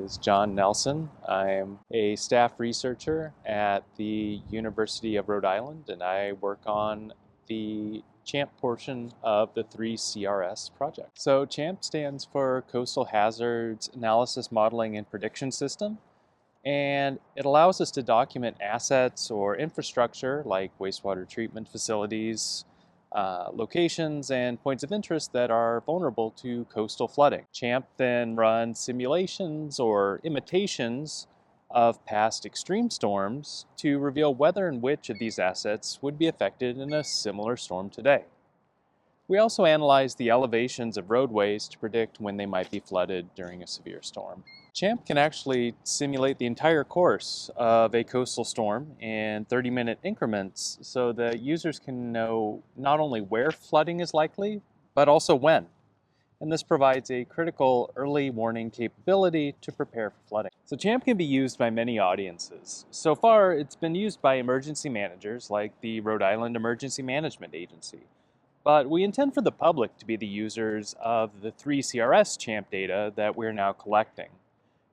is John Nelson. I'm a staff researcher at the University of Rhode Island, and I work on the CHAMP portion of the 3CRS project. So CHAMP stands for Coastal Hazards Analysis Modeling and Prediction System, and it allows us to document assets or infrastructure like wastewater treatment facilities, locations and points of interest that are vulnerable to coastal flooding. CHAMP then runs simulations or imitations of past extreme storms to reveal whether and which of these assets would be affected in a similar storm today. We also analyze the elevations of roadways to predict when they might be flooded during a severe storm. CHAMP can actually simulate the entire course of a coastal storm in 30-minute increments so that users can know not only where flooding is likely, but also when. And this provides a critical early warning capability to prepare for flooding. So CHAMP can be used by many audiences. So far, it's been used by emergency managers like the Rhode Island Emergency Management Agency. But we intend for the public to be the users of the 3CRS CHAMP data that we're now collecting.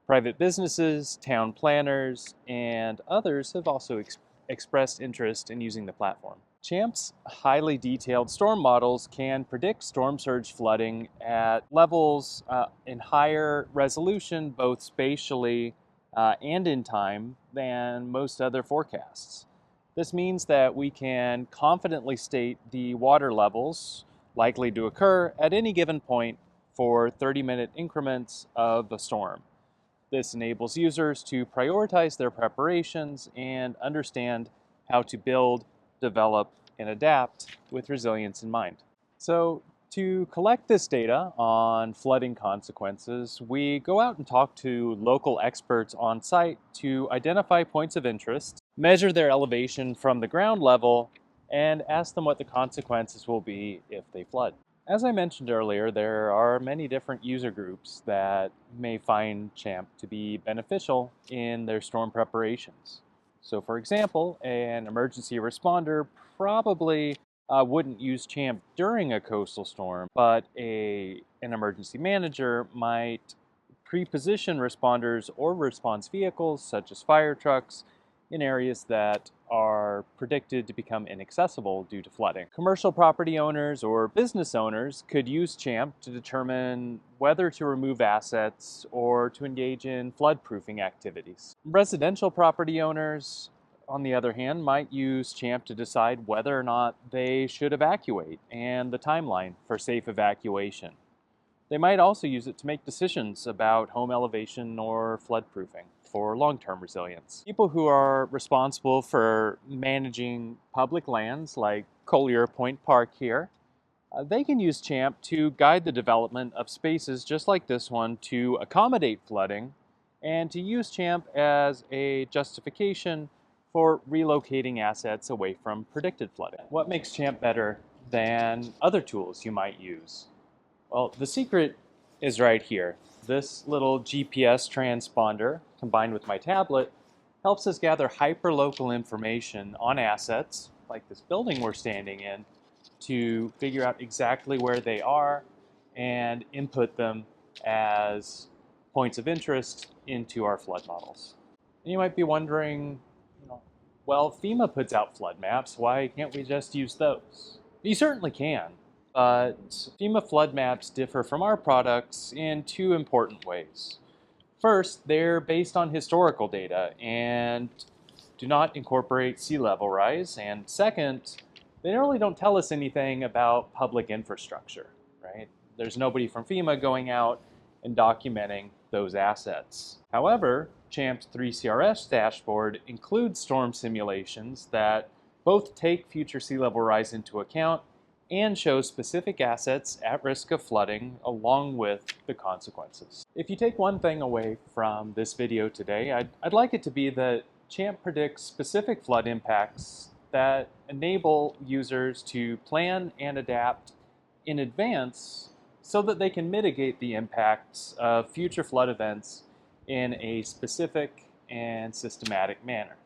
Private businesses, town planners, and others have also expressed interest in using the platform. CHAMP's highly detailed storm models can predict storm surge flooding at levels in higher resolution, both spatially and in time, than most other forecasts. This means that we can confidently state the water levels likely to occur at any given point for 30-minute increments of a storm. This enables users to prioritize their preparations and understand how to build, develop, and adapt with resilience in mind. So, to collect this data on flooding consequences, we go out and talk to local experts on site to identify points of interest, measure their elevation from the ground level, and ask them what the consequences will be if they flood. As I mentioned earlier, there are many different user groups that may find CHAMP to be beneficial in their storm preparations. So for example, an emergency responder probably wouldn't use CHAMP during a coastal storm, but an emergency manager might pre-position responders or response vehicles, such as fire trucks, in areas that are predicted to become inaccessible due to flooding. Commercial property owners or business owners could use CHAMP to determine whether to remove assets or to engage in flood-proofing activities. Residential property owners, on the other hand, might use CHAMP to decide whether or not they should evacuate and the timeline for safe evacuation. They might also use it to make decisions about home elevation or flood-proofing for long-term resilience. People who are responsible for managing public lands like Collier Point Park here, they can use CHAMP to guide the development of spaces just like this one to accommodate flooding and to use CHAMP as a justification for relocating assets away from predicted flooding. What makes CHAMP better than other tools you might use? Well, the secret is right here. This little GPS transponder, combined with my tablet, helps us gather hyperlocal information on assets, like this building we're standing in, to figure out exactly where they are and input them as points of interest into our flood models. And you might be wondering, well, FEMA puts out flood maps, why can't we just use those? You certainly can. But FEMA flood maps differ from our products in two important ways. First, they're based on historical data and do not incorporate sea level rise. And second, they really don't tell us anything about public infrastructure, right? There's nobody from FEMA going out and documenting those assets. However, CHAMP's 3CRS dashboard includes storm simulations that both take future sea level rise into account and shows specific assets at risk of flooding along with the consequences. If you take one thing away from this video today, I'd like it to be that CHAMP predicts specific flood impacts that enable users to plan and adapt in advance so that they can mitigate the impacts of future flood events in a specific and systematic manner.